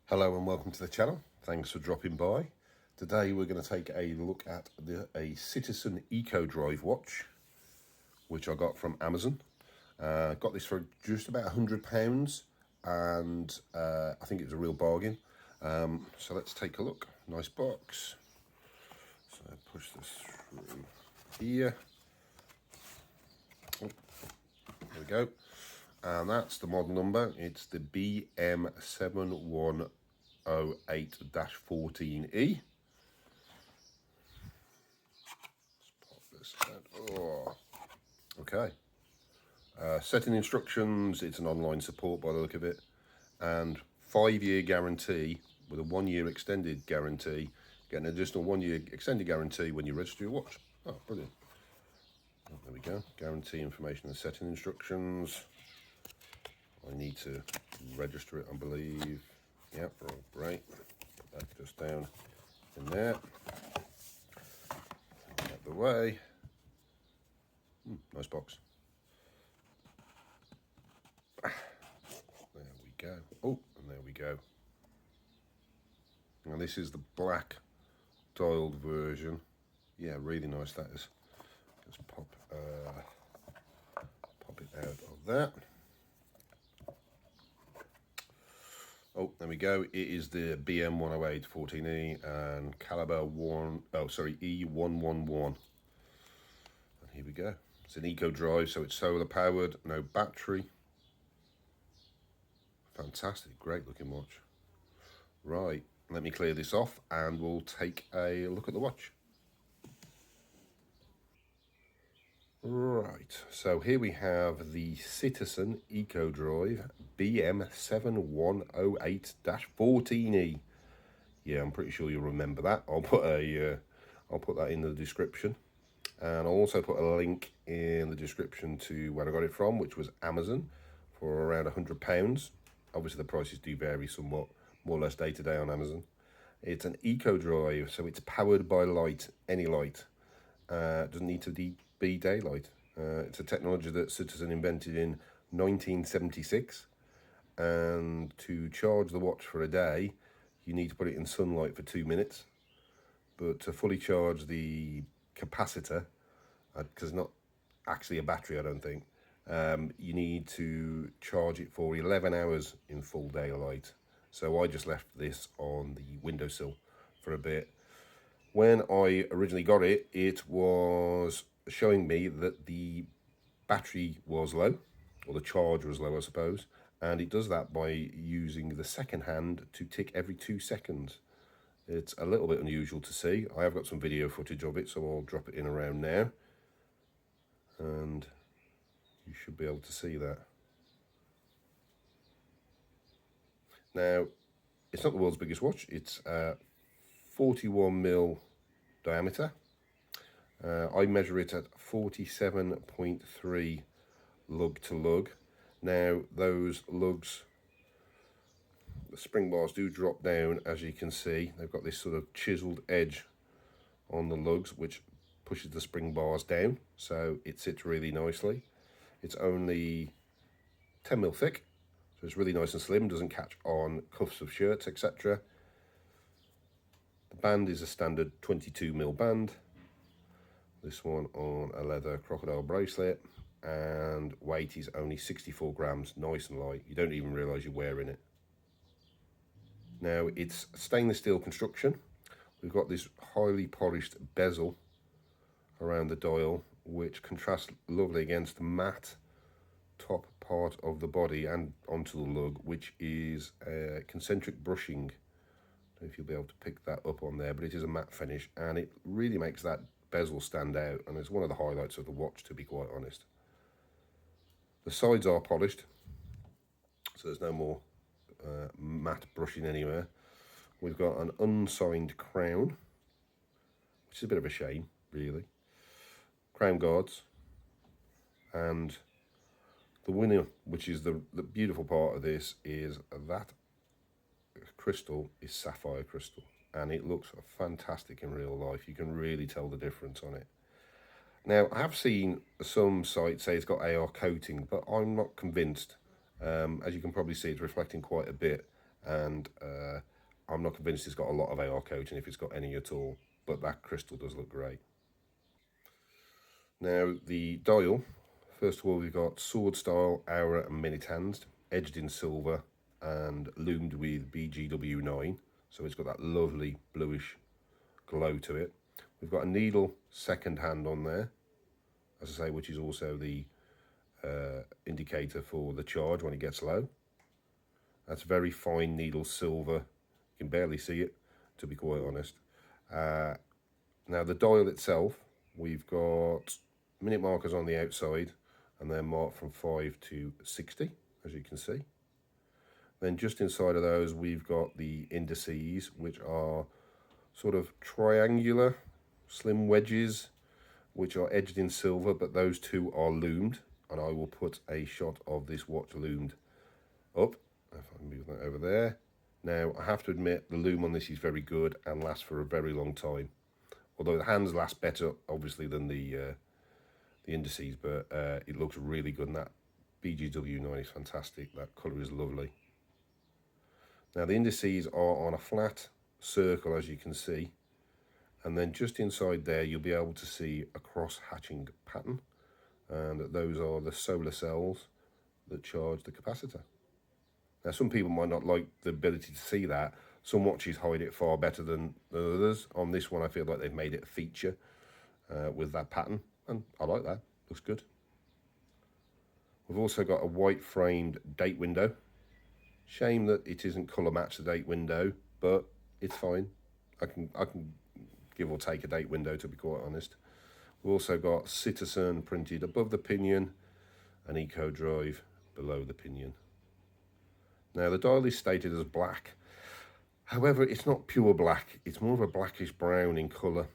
Hello and welcome to the channel. Thanks for dropping by. Today we're going to take a look at a Citizen Eco Drive watch, which I got from Amazon. Got this for just about £100, and I think it was a real bargain. So let's take a look. Nice box. So push this through here. Oh, there we go. And that's the model number. It's the BM7108-14E. Let's pop this out. Oh, okay. Setting instructions, it's an online support by the look of it. And 5-year guarantee with a 1-year extended guarantee. Get an additional 1-year extended guarantee when you register your watch. Oh, brilliant. Oh, there we go. Guarantee information and setting instructions. I need to register it, I believe. Yep, right. Put that just down in there. Out the way. Nice box. There we go. Oh, and there we go. Now this is the black dialed version. Yeah, really nice that is. Just pop it out of that. Oh, there we go. It is the BM108-14E and caliber E111. And here we go. It's an eco drive, so it's solar powered, no battery. Fantastic, great looking watch. Right, let me clear this off and we'll take a look at the watch. Right, so here we have the Citizen Eco Drive BM7108-14E. Yeah, I'm pretty sure you'll remember that. I'll put that in the description, and I'll also put a link in the description to where I got it from, which was Amazon, for around £100. Obviously, the prices do vary somewhat, more or less day to day on Amazon. It's an Eco Drive, so it's powered by light, any light. It doesn't need to be daylight. It's a technology that Citizen invented in 1976, and to charge the watch for a day you need to put it in sunlight for 2 minutes, but to fully charge the capacitor, because it's not actually a battery I don't think, you need to charge it for 11 hours in full daylight. So I just left this on the windowsill for a bit. When I originally got it, it was showing me that the battery was low, or the charge was low, I suppose, and it does that by using the second hand to tick every 2 seconds. It's a little bit unusual to see. I have got some video footage of it, so I'll drop it in around now, and you should be able to see that. Now, it's not the world's biggest watch. It's 41mm diameter. I measure it at 47.3 lug to lug. Now those lugs, the spring bars do drop down, as you can see. They've got this sort of chiseled edge on the lugs which pushes the spring bars down, so it sits really nicely. It's only 10mm thick, so it's really nice and slim, doesn't catch on cuffs of shirts, etc. The band is a standard 22mm band. This one on a leather crocodile bracelet, and weight is only 64 grams, nice and light. You don't even realise you're wearing it. Now, it's stainless steel construction. We've got this highly polished bezel around the dial, which contrasts lovely against the matte top part of the body and onto the lug, which is concentric brushing. I don't know if you'll be able to pick that up on there, but it is a matte finish, and it really makes that bezel stand out, and it's one of the highlights of the watch, to be quite honest. The sides are polished, so there's no more matte brushing anywhere. We've got an unsigned crown, which is a bit of a shame, really. Crown guards, and the winner, which is the beautiful part of this, is that crystal is sapphire crystal, and it looks fantastic in real life. You can really tell the difference on it. Now, I have seen some sites say it's got AR coating, but I'm not convinced. As you can probably see, it's reflecting quite a bit, and I'm not convinced it's got a lot of AR coating, if it's got any at all, but that crystal does look great. Now the dial, first of all, we've got sword style, aura and minute hands, edged in silver and loomed with BGW9, so it's got that lovely bluish glow to it. We've got a needle second hand on there, as I say, which is also the indicator for the charge when it gets low. That's very fine needle silver. You can barely see it, to be quite honest. Now the dial itself, we've got minute markers on the outside, and they're marked from 5 to 60, as you can see. Then just inside of those, we've got the indices, which are sort of triangular, slim wedges, which are edged in silver, but those two are loomed, and I will put a shot of this watch loomed up, if I can move that over there. Now, I have to admit, the loom on this is very good and lasts for a very long time. Although the hands last better, obviously, than the indices, but it looks really good, and that BGW9 is fantastic. That colour is lovely. Now, the indices are on a flat circle, as you can see, and then just inside there, you'll be able to see a cross-hatching pattern, and those are the solar cells that charge the capacitor. Now, some people might not like the ability to see that. Some watches hide it far better than others. On this one, I feel like they've made it a feature with that pattern, and I like that. Looks good. We've also got a white framed date window. Shame that it isn't colour matched the date window, but it's fine. I can give or take a date window, to be quite honest. We've also got Citizen printed above the pinion and Eco Drive below the pinion. Now the dial is stated as black. However, it's not pure black. It's more of a blackish brown in colour.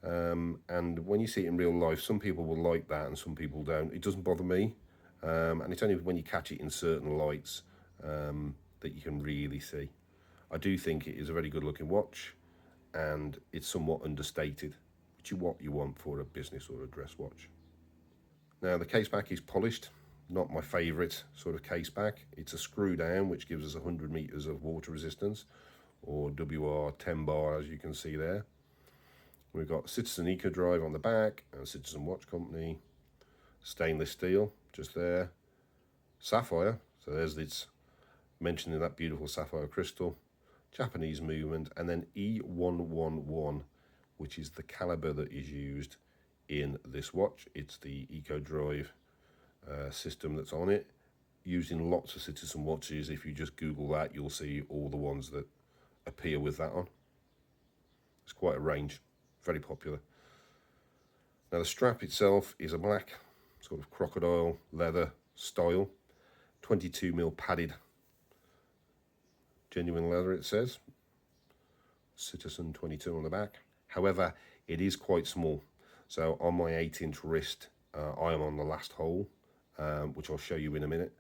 And when you see it in real life, some people will like that and some people don't. It doesn't bother me. And it's only when you catch it in certain lights that you can really see. I do think it is a very good looking watch, and it's somewhat understated, which is what you want for a business or a dress watch. Now the case back is polished, not my favourite sort of case back. It's a screw down, which gives us 100 meters of water resistance, or WR10 bar, as you can see there. We've got Citizen Eco Drive on the back, and Citizen Watch Company, stainless steel just there, sapphire, so there's its mentioned in that beautiful sapphire crystal, Japanese movement, and then E111, which is the caliber that is used in this watch. It's the Eco Drive system that's on it, used in lots of Citizen watches. If you just Google that, you'll see all the ones that appear with that on. It's quite a range, very popular. Now the strap itself is a black sort of crocodile leather style, 22mm padded genuine leather, it says. Citizen 22 on the back. However, it is quite small. So on my 8-inch wrist, I am on the last hole, which I'll show you in a minute.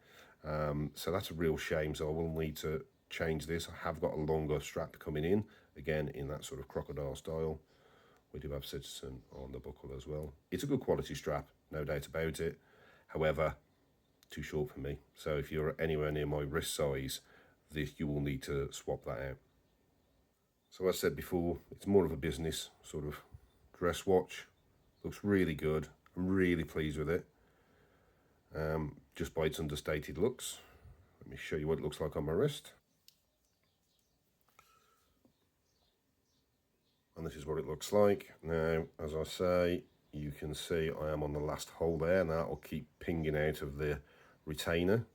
So that's a real shame. So I will need to change this. I have got a longer strap coming in, again in that sort of crocodile style. We do have Citizen on the buckle as well. It's a good quality strap, no doubt about it. However, too short for me. So if you're anywhere near my wrist size, you will need to swap that out. So as I said before, it's more of a business sort of dress watch. Looks really good. I'm really pleased with it. Just by its understated looks. Let me show you what it looks like on my wrist. And this is what it looks like. Now, as I say, you can see I am on the last hole there, and that will keep pinging out of the retainer.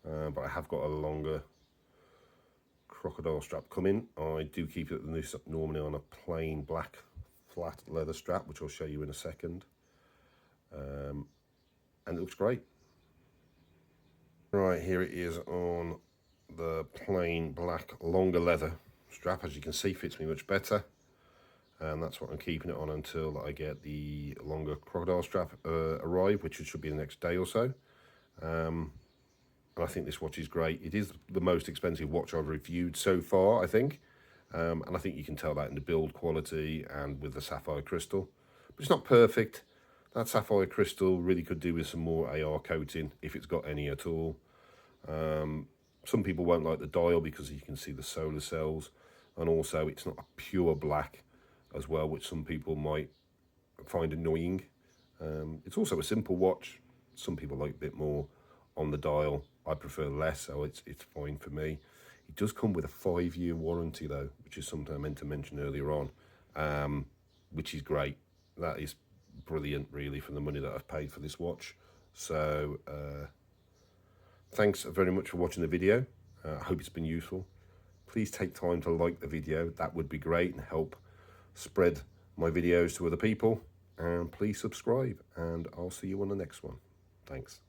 But I have got a longer crocodile strap coming. I do keep it normally on a plain black flat leather strap, which I'll show you in a second. And it looks great. Right, here it is on the plain black longer leather strap. As you can see, fits me much better. And that's what I'm keeping it on until I get the longer crocodile strap arrive, which should be the next day or so. And I think this watch is great. It is the most expensive watch I've reviewed so far, I think. And I think you can tell that in the build quality and with the sapphire crystal. But it's not perfect. That sapphire crystal really could do with some more AR coating, if it's got any at all. Some people won't like the dial because you can see the solar cells, and also it's not a pure black as well, which some people might find annoying. It's also a simple watch. Some people like a bit more on the dial. I prefer less, so it's fine for me. It does come with a 5-year warranty though, which is something I meant to mention earlier on, which is great. That is brilliant really for the money that I've paid for this watch. So thanks very much for watching the video. I hope it's been useful. Please take time to like the video. That would be great and help spread my videos to other people. And please subscribe, and I'll see you on the next one. Thanks.